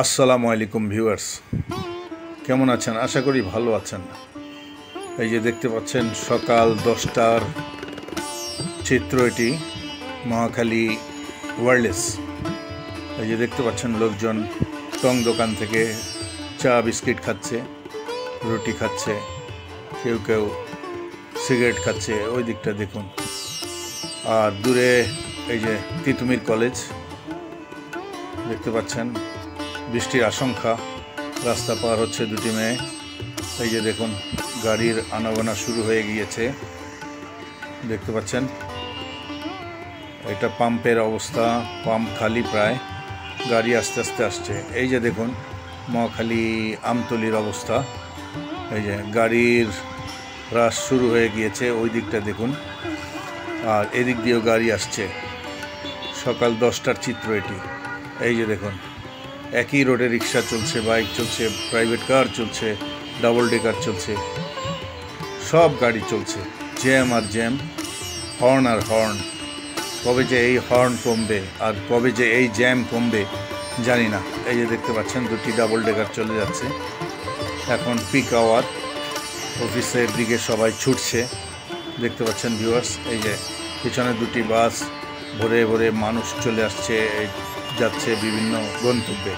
আসসালামু আলাইকুম ভিউয়ার্স, কেমন আছেন? আশা করি ভালো আছেন। এই যে দেখতে পাচ্ছেন সকাল 10টার চিত্র, এটি মহাখালী ওয়ারলেস। এই যে দেখতে পাচ্ছেন লোকজন টং দোকান থেকে চা বিস্কিট খাচ্ছে, রুটি খাচ্ছে, কেউ কেউ সিগারেট খাচ্ছে। ওই দিকটা দেখুন। আর দূরে এই যে তিতুমির কলেজ দেখতে পাচ্ছেন। বৃষ্টির আশঙ্কা, রাস্তা পার হচ্ছে দুটি মেয়ে। এই যে দেখুন গাড়ির আনাগোনা শুরু হয়ে গিয়েছে, দেখতে পাচ্ছেন। এটা পাম্পের অবস্থা, পাম্প খালি প্রায়, গাড়ি আস্তে আস্তে আসছে। এই যে দেখুন মহাখালী আমতলির অবস্থা। এই যে গাড়ির রাশ শুরু হয়ে গিয়েছে, ওই দিকটা দেখুন। আর এদিক দিয়েও গাড়ি আসছে। সকাল 10টার চিত্র এটি। এই যে দেখুন একই রোডে রিক্সা চলছে, বাইক চলছে, প্রাইভেট কার চলছে, ডাবল ডেকার চলছে, সব গাড়ি চলছে। জ্যাম আর জ্যাম, হর্ন আর হর্ন। কবে যে এই হর্ন কমবে আর কবে যে এই জ্যাম কমবে জানি না। এই যে দেখতে পাচ্ছেন দুটি ডাবল ডেকার চলে যাচ্ছে। এখন পিক আওয়ার, অফিসের দিকে সবাই ছুটছে, দেখতে পাচ্ছেন ভিউয়ার্স। এই যে পিছনে দুটি বাস, ভরে ভরে মানুষ চলে আসছে, যাচ্ছে বিভিন্ন গন্তব্যে।